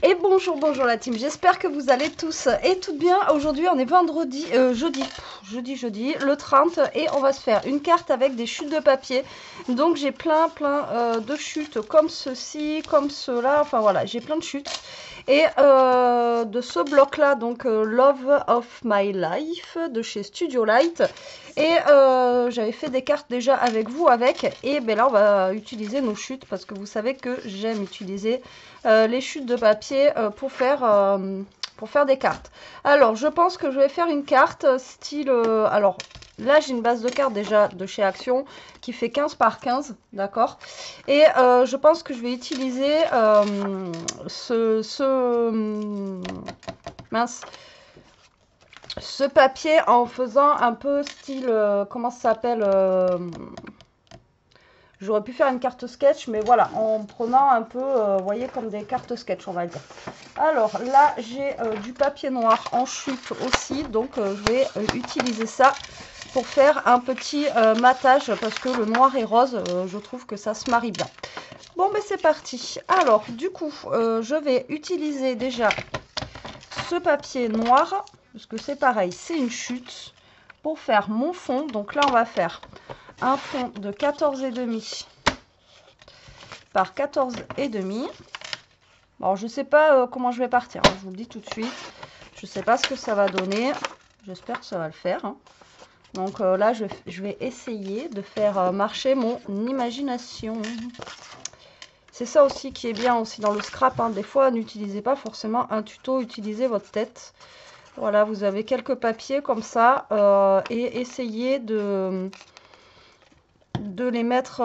Et bonjour, bonjour la team, j'espère que vous allez tous et toutes bien. Aujourd'hui on est jeudi, le 30 et on va se faire une carte avec des chutes de papier. Donc j'ai plein de chutes comme ceci, comme cela, enfin voilà, j'ai plein de chutes. Et de ce bloc là, donc Love of My Life de chez Studio Light. Et j'avais fait des cartes déjà avec vous et ben là on va utiliser nos chutes parce que vous savez que j'aime utiliser les chutes de papier pour faire des cartes. Alors je pense que je vais faire une carte style, alors là j'ai une base de cartes déjà de chez Action qui fait 15 par 15, d'accord, et je pense que je vais utiliser mince, ce papier en faisant un peu style, comment ça s'appelle, j'aurais pu faire une carte sketch, mais voilà, en prenant un peu, vous voyez, comme des cartes sketch, on va dire. Alors là, j'ai du papier noir en chute aussi, donc je vais utiliser ça pour faire un petit matage, parce que le noir et rose, je trouve que ça se marie bien. Bon, ben c'est parti. Alors, du coup, je vais utiliser déjà ce papier noir, parce que c'est pareil, c'est une chute, pour faire mon fond. Donc là, on va faire un fond de 14,5 par 14,5. Alors je sais pas comment je vais partir, hein, je vous le dis tout de suite. Je sais pas ce que ça va donner. J'espère que ça va le faire, hein. Donc là, je vais essayer de faire marcher mon imagination. C'est ça aussi qui est bien aussi dans le scrap, hein. Des fois, n'utilisez pas forcément un tuto, utilisez votre tête. Voilà, vous avez quelques papiers comme ça et essayez de les mettre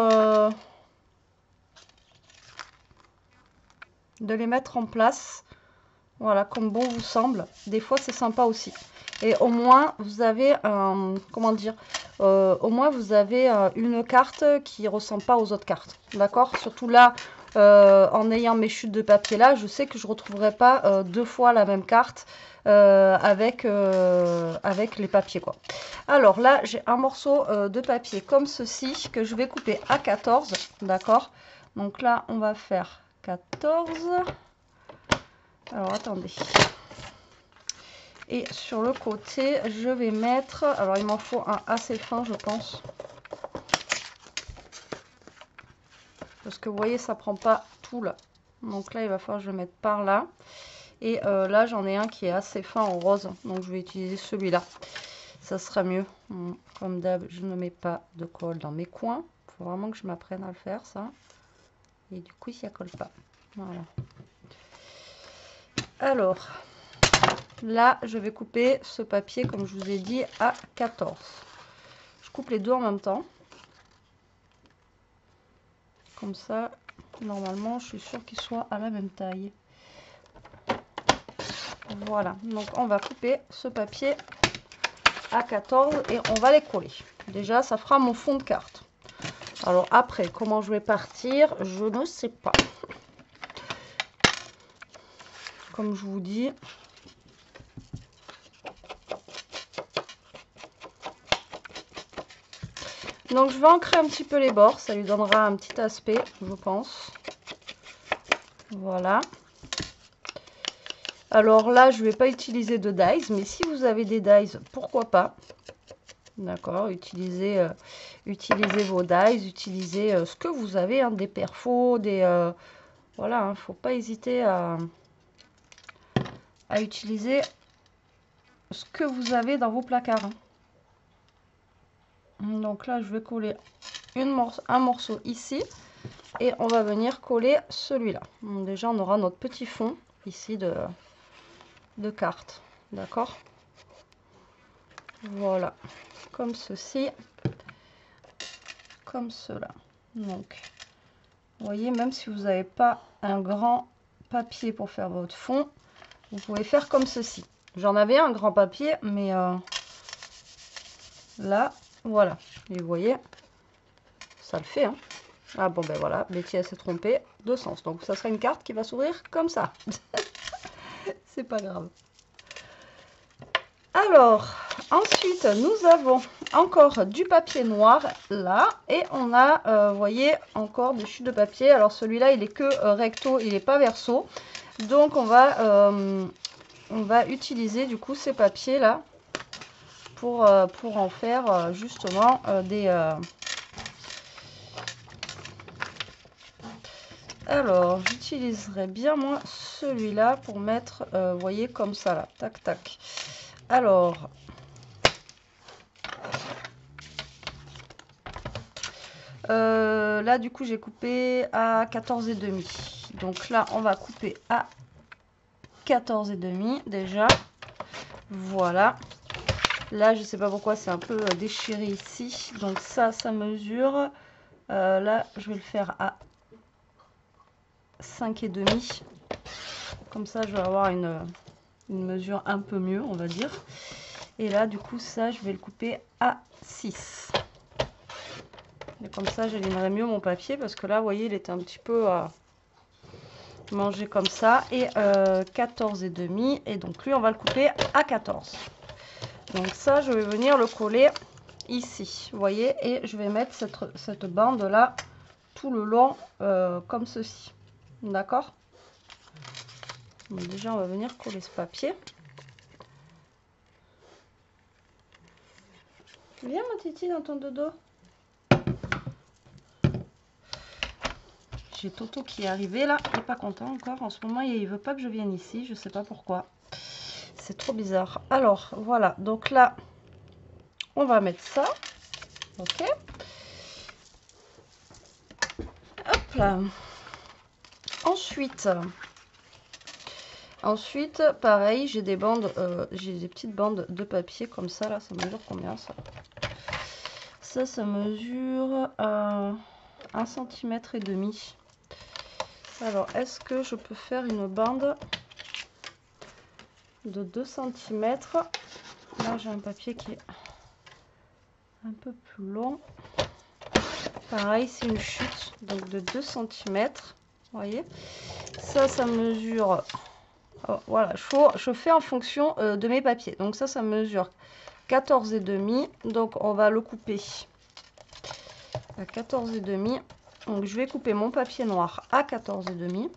en place. Voilà, comme bon vous semble. Des fois, c'est sympa aussi. Et au moins, vous avez comment dire, au moins vous avez une carte qui ne ressemble pas aux autres cartes. D'accord? Surtout là, en ayant mes chutes de papier là, je sais que je ne retrouverai pas deux fois la même carte avec les papiers, quoi. Alors là, j'ai un morceau de papier comme ceci que je vais couper à 14. D'accord? Donc là, on va faire 14. Alors attendez. Et sur le côté, je vais mettre, alors il m'en faut un assez fin, je pense, parce que vous voyez, ça prend pas tout là. Donc là, il va falloir que je le mette par là. Et là, j'en ai un qui est assez fin en rose, donc je vais utiliser celui-là. Ça sera mieux. Comme d'hab, je ne mets pas de colle dans mes coins. Il faut vraiment que je m'apprenne à le faire, ça. Et du coup, ça colle pas. Voilà. Alors, là, je vais couper ce papier, comme je vous ai dit, à 14. Je coupe les deux en même temps. Comme ça, normalement, je suis sûre qu'ils soient à la même taille. Voilà, donc on va couper ce papier à 14 et on va les coller. Déjà, ça fera mon fond de carte. Alors après, comment je vais partir, je ne sais pas. Comme je vous dis, donc je vais ancrer un petit peu les bords, ça lui donnera un petit aspect, je pense. Voilà. Alors là, je ne vais pas utiliser de dies, mais si vous avez des dies, pourquoi pas. D'accord, utilisez vos dies, utilisez ce que vous avez, hein, des perfos, des... voilà, il ne faut pas hésiter à utiliser ce que vous avez dans vos placards, hein. Donc là, je vais coller un morceau ici et on va venir coller celui-là. Déjà, on aura notre petit fond ici de carte. D'accord? Voilà, comme ceci, comme cela. Donc, vous voyez, même si vous n'avez pas un grand papier pour faire votre fond, vous pouvez faire comme ceci. J'en avais un grand papier, mais là, voilà. Et vous voyez, ça le fait, hein. Ah bon, ben voilà, Betty s'est trompée de sens. Donc, ça sera une carte qui va s'ouvrir comme ça. C'est pas grave. Alors, ensuite, nous avons encore du papier noir là. Et on a, vous voyez, encore des chutes de papier. Alors, celui-là, il est que recto, il n'est pas verso. Donc on va utiliser du coup ces papiers là pour en faire justement des... Alors j'utiliserai bien moi celui-là pour mettre, vous voyez, comme ça là, tac tac. Alors là du coup j'ai coupé à 14,5. Donc là on va couper à 14,5 déjà. Voilà. Là je sais pas pourquoi c'est un peu déchiré ici. Donc ça mesure. Là je vais le faire à 5,5. Comme ça je vais avoir une mesure un peu mieux, on va dire. Et là du coup ça je vais le couper à 6. Et comme ça j'alignerai mieux mon papier parce que là vous voyez il était un petit peu mangé comme ça. Et 14,5, et donc lui on va le couper à 14. Donc ça je vais venir le coller ici, vous voyez, et je vais mettre cette bande là tout le long comme ceci, d'accord. Déjà on va venir coller ce papier. Viens mon titi dans ton dodo. J'ai Toto qui est arrivé là, il n'est pas content encore en ce moment, il veut pas que je vienne ici, je sais pas pourquoi, c'est trop bizarre. Alors voilà, donc là on va mettre ça, ok. Hop là. Ensuite pareil, j'ai des bandes, j'ai des petites bandes de papier comme ça là. Ça mesure combien ça? Ça mesure 1,5 cm. Alors est-ce que je peux faire une bande de 2 cm? Là j'ai un papier qui est un peu plus long. Pareil, c'est une chute donc de 2 cm. Vous voyez, ça mesure... Oh, voilà, je fais en fonction de mes papiers. Donc ça mesure 14,5. Donc on va le couper à 14,5. Donc je vais couper mon papier noir à 14,5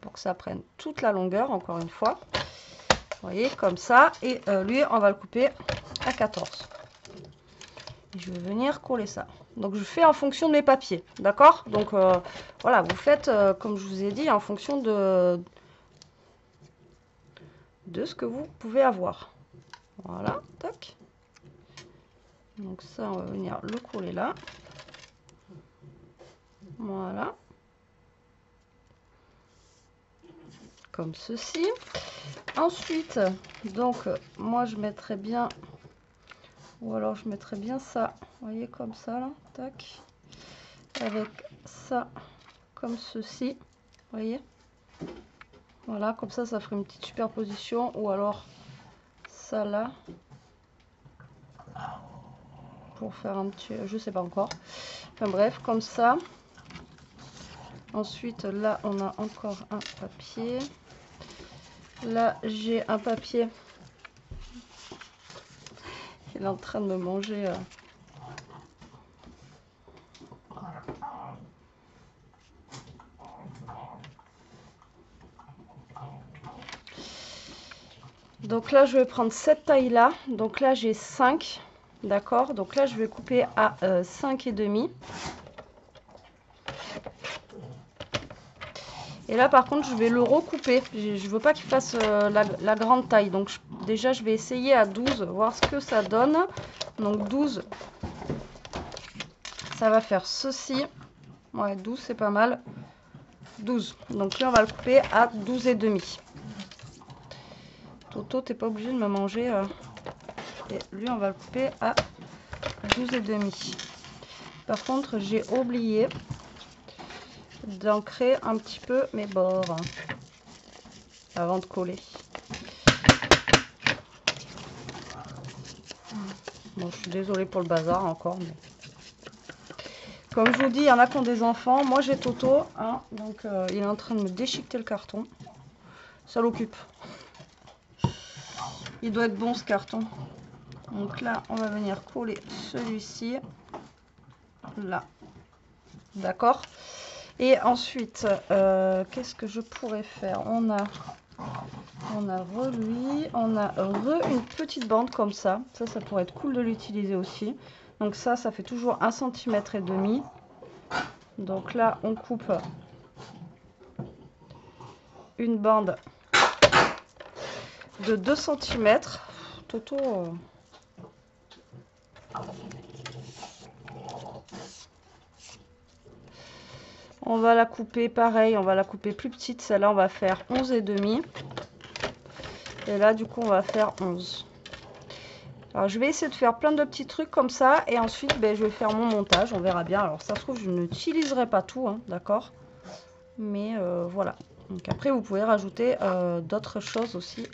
pour que ça prenne toute la longueur, encore une fois. Vous voyez, comme ça. Et lui, on va le couper à 14. Et je vais venir coller ça. Donc je fais en fonction de mes papiers, d'accord. Donc voilà, vous faites comme je vous ai dit, en fonction de ce que vous pouvez avoir. Voilà, tac. Donc ça, on va venir le coller là. Voilà. Comme ceci. Ensuite, donc, moi, je mettrais bien... Ou alors, je mettrais bien ça. Vous voyez, comme ça, là. Tac. Avec ça, comme ceci. Vous voyez. Voilà, comme ça ferait une petite superposition. Ou alors, ça, là. Pour faire un petit... Je sais pas encore. Enfin, bref, comme ça. Ensuite, là, on a encore un papier. Là, j'ai un papier. Il est en train de me manger. Donc là, je vais prendre cette taille-là. Donc là, j'ai 5. D'accord. Donc là, je vais couper à 5,5. Et là, par contre, je vais le recouper. Je ne veux pas qu'il fasse la grande taille. Donc déjà, je vais essayer à 12, voir ce que ça donne. Donc 12, ça va faire ceci. Ouais, 12, c'est pas mal. 12. Donc là, on va le couper à 12,5. Toto, t'es pas obligé de me manger. Et lui, on va le couper à 12,5. Par contre, j'ai oublié d'ancrer un petit peu mes bords avant de coller. Bon, je suis désolée pour le bazar encore, mais comme je vous dis, il y en a qui ont des enfants. Moi, j'ai Toto, hein, donc il est en train de me déchiqueter le carton. Ça l'occupe. Il doit être bon ce carton. Donc là, on va venir coller celui-ci là. D'accord. Et ensuite, qu'est-ce que je pourrais faire? On a lui, on a une petite bande comme ça. Ça pourrait être cool de l'utiliser aussi. Donc ça fait toujours 1,5 cm. Donc là, on coupe une bande de 2 cm. Toto... On va la couper pareil, on va la couper plus petite. Celle-là, on va faire 11,5. Et là, du coup, on va faire 11. Alors, je vais essayer de faire plein de petits trucs comme ça. Et ensuite, je vais faire mon montage. On verra bien. Alors, ça se trouve, je n'utiliserai pas tout, hein, d'accord? Mais voilà. Donc, après, vous pouvez rajouter d'autres choses aussi.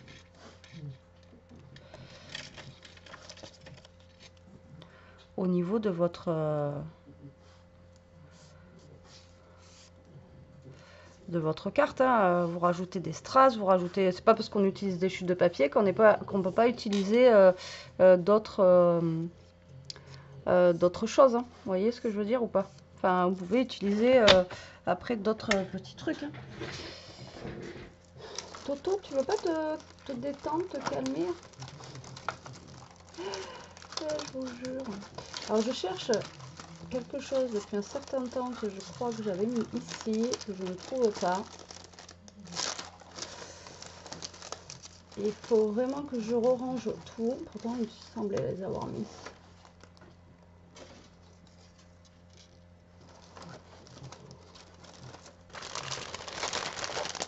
Au niveau de votre... carte, hein. Vous rajoutez des strass, vous rajoutez, c'est pas parce qu'on utilise des chutes de papier qu'on peut pas utiliser d'autres choses, hein. Vous voyez ce que je veux dire ou pas? Enfin, vous pouvez utiliser après d'autres petits trucs, hein. Toto, tu veux pas te détendre, te calmer? Je vous jure. Alors je cherche quelque chose depuis un certain temps que je crois que j'avais mis ici, que je ne trouve pas. Il faut vraiment que je range tout. Pourtant, il me semblait les avoir mis.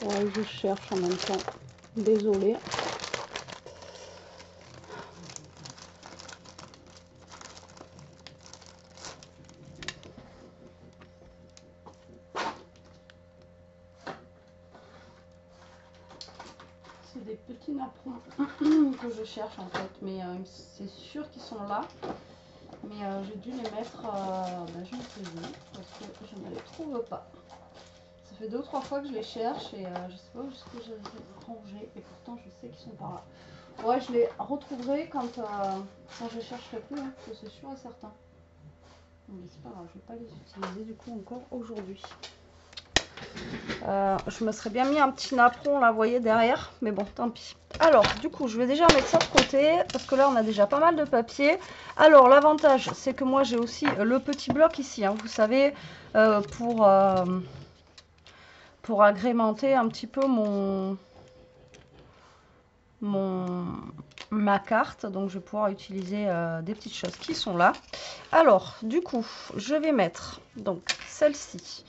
Ouais, je cherche en même temps. Désolée. C'est des petits napperons que je cherche en fait, mais c'est sûr qu'ils sont là. Mais j'ai dû les mettre, je ne sais où, parce que je ne les trouve pas. Ça fait 2 ou 3 fois que je les cherche et je sais pas où est-ce que je les ai rangés. Et pourtant, je sais qu'ils sont par là. Ouais, je les retrouverai quand je chercherai plus, hein, c'est sûr et certain. Mais c'est pas grave, je vais pas les utiliser du coup encore aujourd'hui. Je me serais bien mis un petit napperon là, vous voyez, derrière, mais bon, tant pis. Alors, du coup, je vais déjà mettre ça de côté, parce que là, on a déjà pas mal de papier. Alors, l'avantage, c'est que moi, j'ai aussi le petit bloc ici, hein, vous savez, pour agrémenter un petit peu ma carte. Donc, je vais pouvoir utiliser des petites choses qui sont là. Alors, du coup, je vais mettre, donc, celle-ci.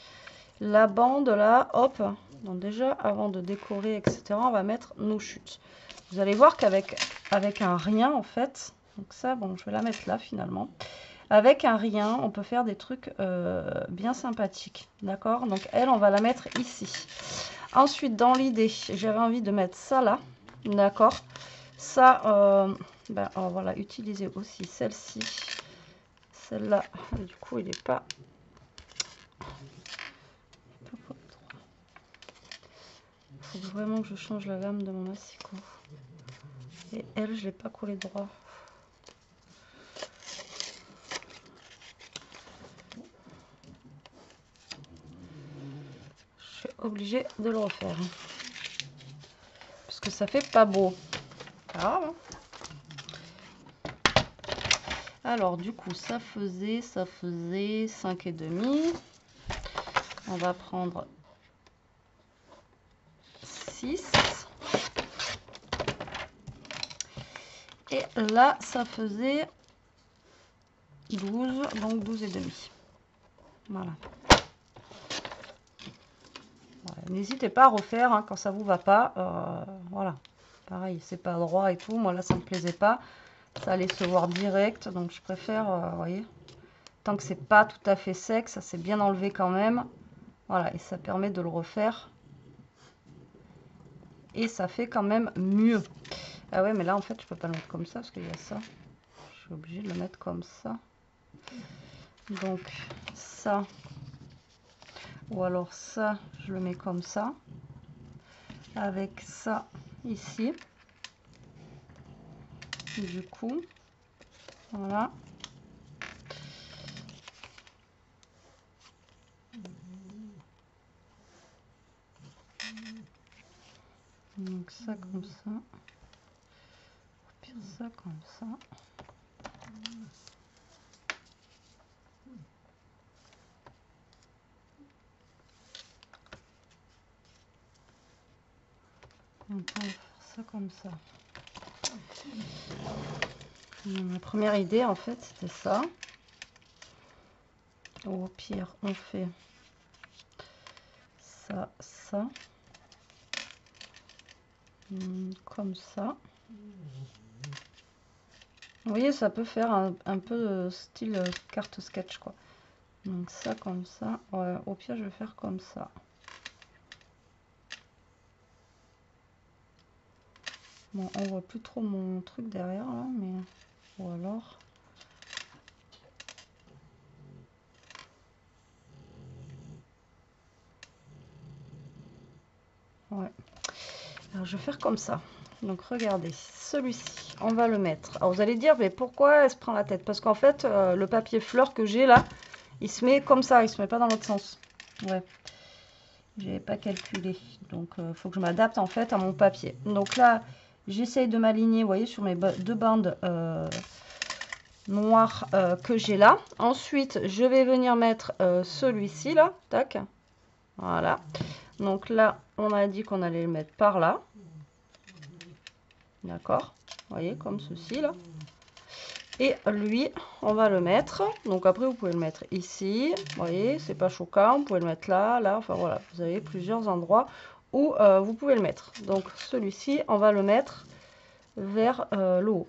La bande là, hop, donc déjà avant de décorer etc, on va mettre nos chutes. Vous allez voir qu'avec un rien en fait, donc ça bon je vais la mettre là finalement, avec un rien on peut faire des trucs bien sympathiques, d'accord? Donc elle on va la mettre ici. Ensuite dans l'idée j'avais envie de mettre ça là, d'accord? Ça on va la utiliser aussi celle-ci, celle-là du coup il n'est pas... Il faut vraiment que je change la lame de mon massicot. Et elle, je l'ai pas collé droit. Je suis obligée de le refaire. Parce que ça fait pas beau. Ah, hein. Alors, du coup, ça faisait 5,5. On va prendre 6. Et là, ça faisait 12, donc 12,5. Voilà. N'hésitez pas à refaire hein, quand ça vous va pas. Voilà. Pareil, c'est pas droit et tout. Moi, là, ça me plaisait pas. Ça allait se voir direct. Donc, je préfère, vous voyez, tant que c'est pas tout à fait sec, ça s'est bien enlevé quand même. Voilà, et ça permet de le refaire. Et ça fait quand même mieux. Ah ouais, mais là, en fait, je peux pas le mettre comme ça parce qu'il y a ça. Je suis obligée de le mettre comme ça. Donc, ça. Ou alors ça, je le mets comme ça. Avec ça ici. Du coup, voilà. Donc ça comme ça. Puis ça comme ça. Donc on va faire ça comme ça. Ma première idée en fait c'était ça. Au pire on fait ça, ça. Comme ça. Vous voyez, ça peut faire un peu style carte sketch quoi. Donc ça comme ça. Ouais, au pire je vais faire comme ça. Bon, on voit plus trop mon truc derrière là, mais ou alors. Ouais. Alors je vais faire comme ça. Donc regardez, celui-ci, on va le mettre. Alors vous allez dire, mais pourquoi elle se prend la tête? Parce qu'en fait, le papier fleur que j'ai là, il se met comme ça, il se met pas dans l'autre sens. Ouais. J'ai pas calculé. Donc il faut que je m'adapte en fait à mon papier. Donc là, j'essaye de m'aligner, vous voyez, sur mes deux bandes noires que j'ai là. Ensuite, je vais venir mettre celui-ci là. Tac. Voilà. Donc là, on a dit qu'on allait le mettre par là. D'accord, vous voyez, comme ceci là. Et lui, on va le mettre. Donc après, vous pouvez le mettre ici. Vous voyez, c'est pas choquant. Vous pouvez le mettre là, là. Enfin voilà, vous avez plusieurs endroits où vous pouvez le mettre. Donc celui-ci, on va le mettre vers le haut.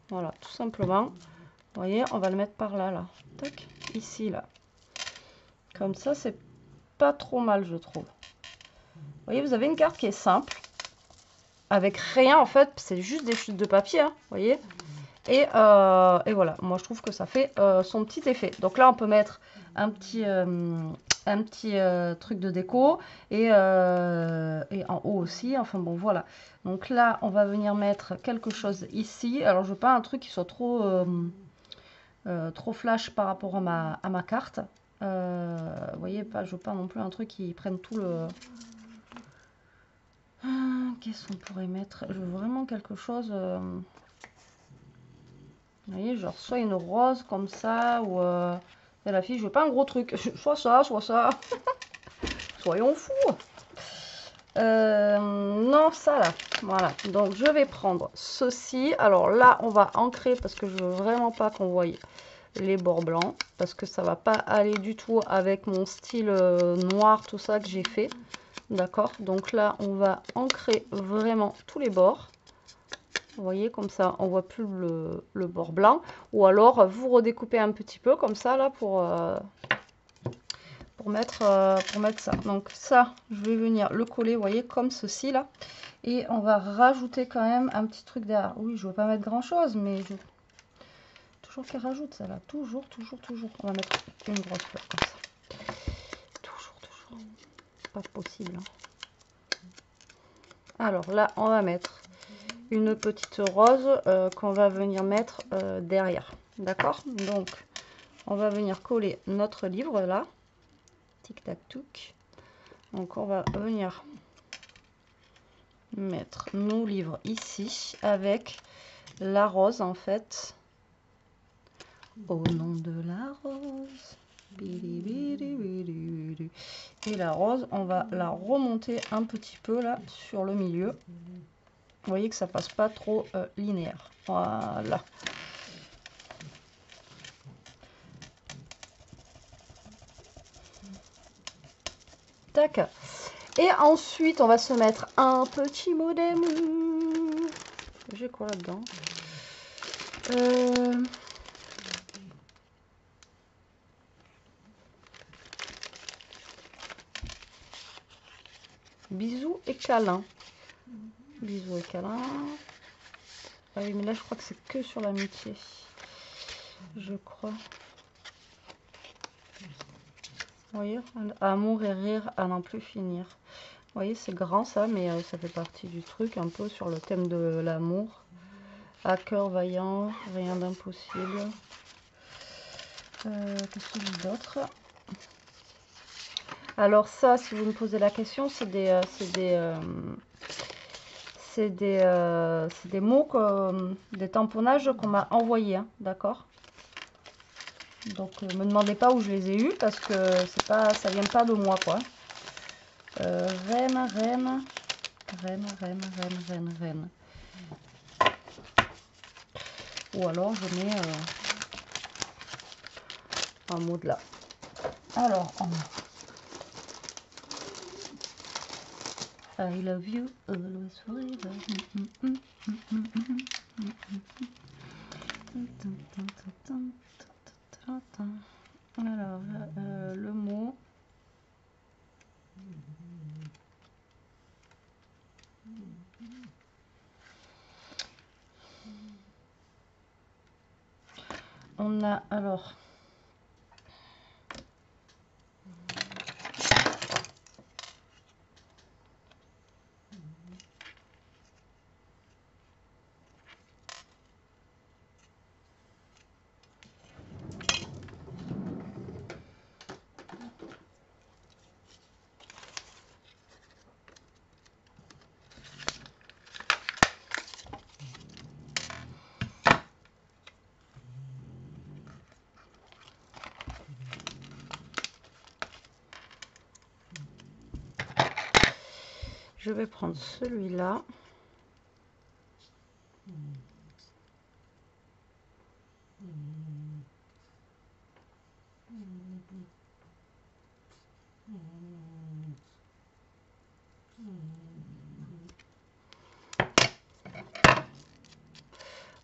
Voilà, tout simplement. Vous voyez, on va le mettre par là, là. Tac, ici, là. Comme ça, c'est pas trop mal, je trouve. Vous voyez, vous avez une carte qui est simple. Avec rien, en fait, c'est juste des chutes de papier, hein, vous voyez. Et voilà, moi je trouve que ça fait son petit effet. Donc là, on peut mettre un petit truc de déco et en haut aussi. Enfin bon, voilà. Donc là, on va venir mettre quelque chose ici. Alors, je veux pas un truc qui soit trop flash par rapport à ma carte. Vous voyez, pas, je veux pas non plus un truc qui prenne tout le... Qu'est-ce qu'on pourrait mettre? Je veux vraiment quelque chose... vous voyez, genre soit une rose comme ça, ou la fille, je veux pas un gros truc, soit ça, soit ça. Soyons fous. Non, ça là, voilà. Donc je vais prendre ceci. Alors là, on va ancrer parce que je veux vraiment pas qu'on voie les bords blancs, parce que ça va pas aller du tout avec mon style noir, tout ça que j'ai fait. D'accord, donc là, on va ancrer vraiment tous les bords. Vous voyez, comme ça, on voit plus le bord blanc. Ou alors, vous redécoupez un petit peu, comme ça, là, pour mettre ça. Donc ça, je vais venir le coller, vous voyez, comme ceci, là. Et on va rajouter quand même un petit truc derrière. Oui, je ne veux pas mettre grand-chose, mais je... toujours qu'elle rajoute, ça, là. Toujours, toujours, toujours. On va mettre une grosse fleur, comme ça. Toujours, toujours. Pas possible, hein. Alors là, on va mettre une petite rose qu'on va venir mettre derrière. D'accord? Donc, on va venir coller notre livre là. Tic tac touc. Donc, on va venir mettre nos livres ici avec la rose en fait. Au nom de la rose. Et la rose, on va la remonter un petit peu là sur le milieu. Vous voyez que ça passe pas trop linéaire. Voilà. Tac. Et ensuite, on va se mettre un petit mot d'amour. J'ai quoi là-dedans? Bisous et câlins. Bisous et câlins. Ah oui, mais là, je crois que c'est que sur l'amitié. Je crois. Vous voyez, amour et rire à n'en plus finir. Vous voyez, c'est grand ça, mais ça fait partie du truc, un peu sur le thème de l'amour. À cœur vaillant, rien d'impossible. Qu'est-ce que j'ai d'autre? Alors ça, si vous me posez la question, c'est des c'est des mots, des tamponnages qu'on m'a envoyés, hein, d'accord? Donc, me demandez pas où je les ai eus parce que c'est pas, ça vient pas de moi, quoi. Reine. Ou alors je mets un mot de là. Alors, I love you always forever. Alors, le mot. On a alors. Je vais prendre celui-là.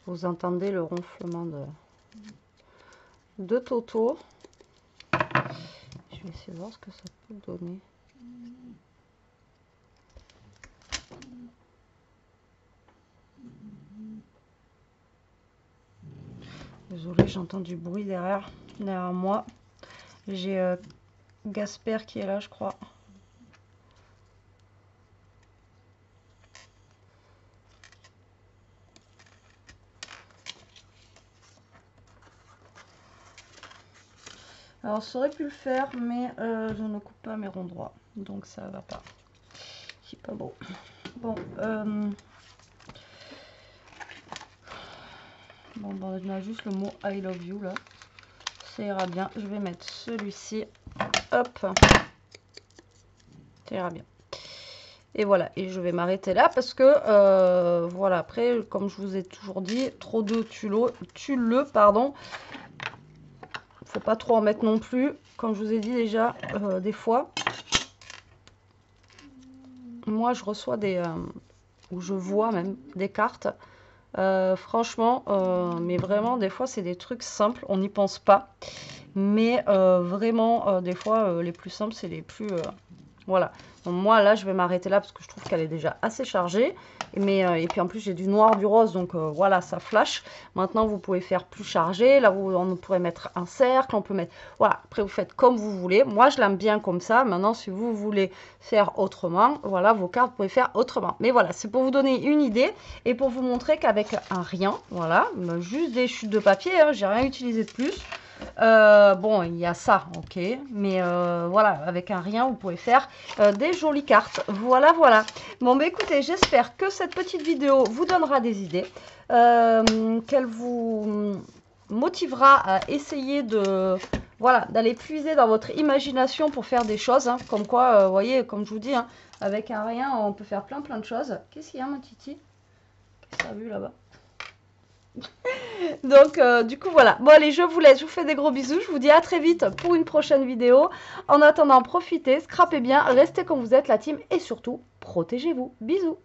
Vous entendez le ronflement de Toto. Je vais essayer de voir ce que ça peut donner. Désolée, j'entends du bruit derrière moi. J'ai Gasper qui est là, je crois. Alors, ça aurait pu le faire, mais je ne coupe pas mes ronds droits. Donc, ça va pas. C'est pas beau. Bon, on a juste le mot I love you, là. Ça ira bien. Je vais mettre celui-ci. Hop. Ça ira bien. Et voilà. Et je vais m'arrêter là parce que, voilà, après, comme je vous ai toujours dit, trop de tulle, pardon. Faut pas trop en mettre non plus. Comme je vous ai dit déjà, des fois, moi je reçois ou je vois même des cartes. Franchement, mais vraiment, des fois c'est des trucs simples, on n'y pense pas. Mais vraiment, des fois, les plus simples, c'est les plus... voilà. Donc, moi, là, je vais m'arrêter là parce que je trouve qu'elle est déjà assez chargée. Et puis, en plus, j'ai du noir, du rose. Donc, voilà, ça flash. Maintenant, vous pouvez faire plus chargé. Là, on pourrait mettre un cercle. On peut mettre... Voilà. Après, vous faites comme vous voulez. Moi, je l'aime bien comme ça. Maintenant, si vous voulez faire autrement, voilà, vos cartes, vous pouvez faire autrement. Mais voilà, c'est pour vous donner une idée et pour vous montrer qu'avec un rien, voilà, juste des chutes de papier, hein, j'ai rien utilisé de plus. Bon, il y a ça, ok, mais voilà, avec un rien, vous pouvez faire des jolies cartes. Voilà, voilà. Bon, bah écoutez, j'espère que cette petite vidéo vous donnera des idées, qu'elle vous motivera à essayer de, voilà, d'aller puiser dans votre imagination pour faire des choses, hein, comme quoi, vous voyez, comme je vous dis, hein, avec un rien, on peut faire plein de choses. Qu'est-ce qu'il y a, mon titi? Qu'est-ce que ça a vu là-bas? Donc du coup voilà, bon allez, je vous laisse, je vous fais des gros bisous, je vous dis à très vite pour une prochaine vidéo. En attendant, profitez, scrapez bien, restez comme vous êtes la team et surtout, protégez-vous. Bisous.